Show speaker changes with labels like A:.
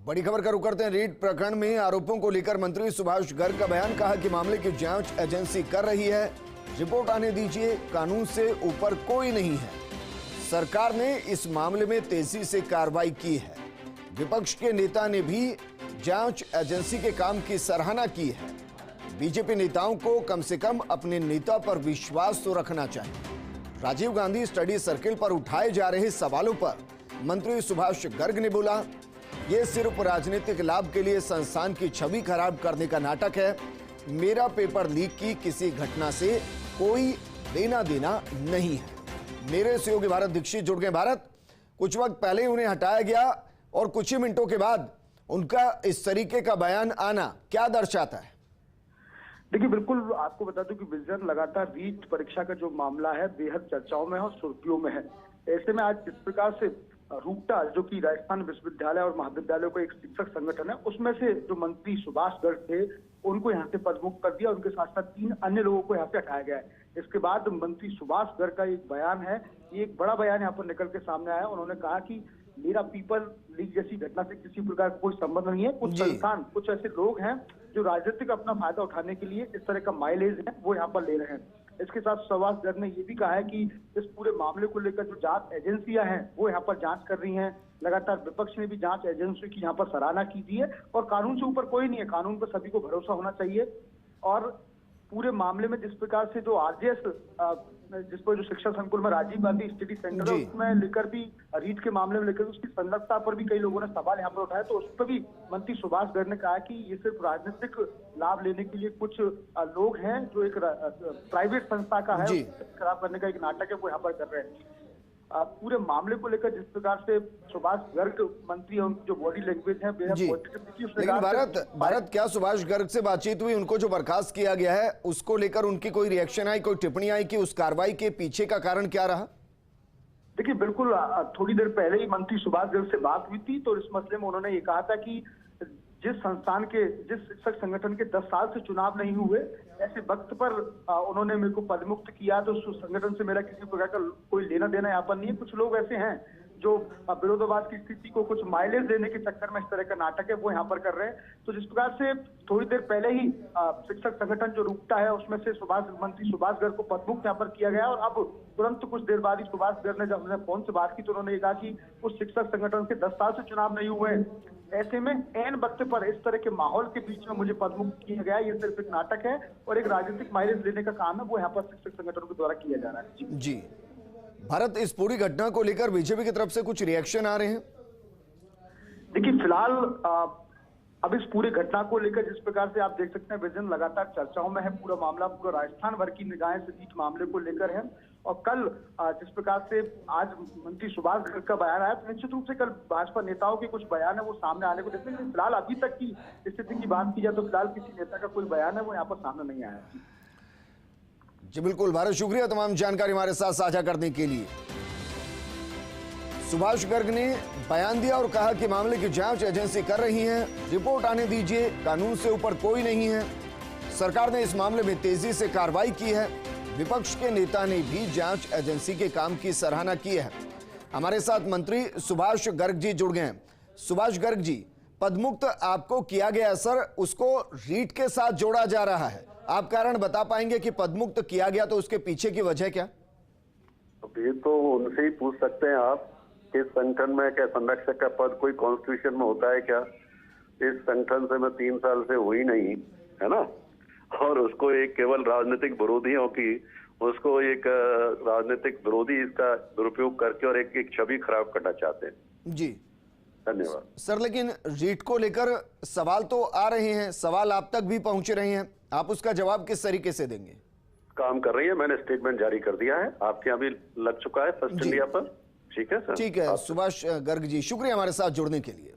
A: बड़ी खबर का रुख करते हैं। रीट प्रकरण में आरोपों को लेकर मंत्री सुभाष गर्ग का बयान। कहा कि मामले की जांच एजेंसी कर रही है, रिपोर्ट आने दीजिए, कानून से ऊपर कोई नहीं है। सरकार ने इस मामले में तेजी से कार्रवाई की है। विपक्ष के नेता ने भी जांच एजेंसी के काम की सराहना की है। बीजेपी नेताओं को कम से कम अपने नेता पर विश्वास तो रखना चाहिए। राजीव गांधी स्टडी सर्किल पर उठाए जा रहे सवालों पर मंत्री सुभाष गर्ग ने बोला, यह सिर्फ राजनीतिक लाभ के लिए संस्थान की छवि खराब करने का नाटक है। मेरा पेपर लीक की किसी घटना से कोई लेना देना नहीं है। मेरे सहयोगी भारत दीक्षित जुड़ गए। भारत, कुछ वक्त पहले उन्हें हटाया गया और कुछ ही मिनटों के बाद उनका इस तरीके का बयान आना क्या दर्शाता है?
B: देखिए, बिल्कुल आपको बता दूं कि विजन लगातार रीट परीक्षा का जो मामला है बेहद चर्चाओं में है और सुर्खियों में है। ऐसे में आज जिस प्रकार से रूपटा, जो कि राजस्थान विश्वविद्यालय और महाविद्यालयों का एक शिक्षक संगठन है, उसमें से जो मंत्री सुभाष गर्ग थे उनको यहाँ से पदमुक्त कर दिया। उनके साथ साथ 3 अन्य लोगों को यहाँ से हटाया गया है। इसके बाद मंत्री सुभाष गर्ग का एक बयान है, ये एक बड़ा बयान यहाँ पर निकल के सामने आया। उन्होंने कहा कि मेरा पेपर लीक जैसी घटना से किसी प्रकार का कोई संबंध नहीं है। कुछ संस्थान, कुछ ऐसे लोग हैं जो राजनीतिक अपना फायदा उठाने के लिए इस तरह का माइलेज है वो यहाँ पर ले रहे हैं। इसके साथ सुभाष गर्ग ने ये भी कहा है कि इस पूरे मामले को लेकर जो जांच एजेंसियां हैं वो यहाँ पर जांच कर रही हैं। लगातार विपक्ष ने भी जांच एजेंसी की यहाँ पर सराहना की थी है और कानून से ऊपर कोई नहीं है, कानून पर सभी को भरोसा होना चाहिए। और पूरे मामले में जिस प्रकार से जो आरजेएस, जिस पर जो शिक्षा संकुल में राजीव गांधी स्टडी सेंटर है उसमें लेकर भी रीट के मामले में लेकर उसकी संलग्नता पर भी कई लोगों ने सवाल यहाँ पर उठाया, तो उस पर भी मंत्री सुभाष गर्ग ने कहा कि ये सिर्फ राजनीतिक लाभ लेने के लिए कुछ लोग हैं जो एक प्राइवेट संस्था का है खराब करने का एक नाटक है वो यहाँ पर कर रहे हैं। पूरे मामले को लेकर जिस प्रकार से सुभाष गर्ग मंत्री है, उनकी जो बॉडी लैंग्वेज है बेहद पॉजिटिव। लेकिन
A: भारत क्या सुभाष गर्ग से बातचीत हुई? उनको जो बर्खास्त किया गया है उसको लेकर उनकी कोई रिएक्शन आई, कोई टिप्पणी आई कि उस कार्रवाई के पीछे का कारण क्या रहा?
B: देखिए, बिल्कुल थोड़ी देर पहले ही मंत्री सुभाष गर्ग से बात हुई थी, तो इस मसले में उन्होंने ये कहा था कि जिस संस्थान के, जिस शिक्षक संगठन के 10 साल से चुनाव नहीं हुए, ऐसे वक्त पर उन्होंने मेरे को पदमुक्त किया, तो उस संगठन से मेरा किसी प्रकार का कोई लेना देना यहाँ पर नहीं है। कुछ लोग ऐसे हैं जो विरोधाभास की स्थिति को कुछ माइलेज देने के चक्कर में इस तरह का नाटक है वो यहाँ पर कर रहे हैं। तो जिस प्रकार से थोड़ी देर पहले ही शिक्षक संगठन जो रूपटा है उसमें से मंत्री सुभाष गर्ग को पदमुक्त यहाँ पर किया गया और अब तुरंत कुछ देर बाद ही सुभाष गर्ग ने जब हमने फोन से बात की तो उन्होंने कहा कि उस शिक्षक संगठन के 10 साल से चुनाव नहीं हुए, ऐसे में ऐन वक्त पर इस तरह के माहौल के बीच में मुझे पदमुक्त किया गया। ये सिर्फ एक नाटक है और एक राजनीतिक माइलेज लेने का काम है वो यहाँ पर शिक्षक संगठनों के द्वारा किया जा रहा है।
A: जी भारत, इस पूरी घटना को लेकर बीजेपी की तरफ से कुछ रिएक्शन आ रहे हैं?
B: देखिए, फिलहाल अब इस पूरी घटना को लेकर जिस प्रकार से आप देख सकते हैं विजन लगातार चर्चाओं में है। पूरा मामला पूरा राजस्थान भर की निगाहें से रीट मामले को लेकर है और कल जिस प्रकार से आज मंत्री सुभाष गर्ग का बयान आया तो निश्चित रूप से कल भाजपा नेताओं के कुछ बयान है वो सामने आने को देखते हैं। फिलहाल अभी तक की स्थिति की बात की जाए तो फिलहाल किसी नेता का कोई बयान है वो यहाँ पर सामने नहीं आया।
A: जी बिल्कुल भारत, शुक्रिया तमाम जानकारी हमारे साथ साझा करने के लिए। सुभाष गर्ग ने बयान दिया और कहा कि मामले की जांच एजेंसी कर रही है, रिपोर्ट आने दीजिए, कानून से ऊपर कोई नहीं है। सरकार ने इस मामले में तेजी से कार्रवाई की है। विपक्ष के नेता ने भी जांच एजेंसी के काम की सराहना की है। हमारे साथ मंत्री सुभाष गर्ग जी जुड़ गए हैं। सुभाष गर्ग जी, पदमुक्त आपको किया गया सर, उसको रीट के साथ जोड़ा जा रहा है, आप कारण बता पाएंगे कि पदमुक्त किया गया तो उसके पीछे की वजह क्या?
C: ये तो उनसे ही पूछ सकते हैं आप। इस संगठन में क्या संरक्षक का पद कोई कॉन्स्टिट्यूशन में होता है क्या? इस संगठन से मैं 3 साल से हुई नहीं है ना, और उसको एक केवल राजनीतिक विरोधियों की, उसको एक राजनीतिक विरोधी इसका दुरुपयोग करके और एक छवि खराब करना चाहते हैं।
A: जी
C: धन्यवाद
A: सर, लेकिन रीट को लेकर सवाल तो आ रहे हैं, सवाल आप तक भी पहुंच रहे हैं, आप उसका जवाब किस तरीके से देंगे?
C: काम कर रही है, मैंने स्टेटमेंट जारी कर दिया है, आपके यहाँ भी लग चुका है फर्स्ट इंडिया पर। ठीक है सर,
A: ठीक है सुभाष गर्ग जी, शुक्रिया हमारे साथ जुड़ने के लिए।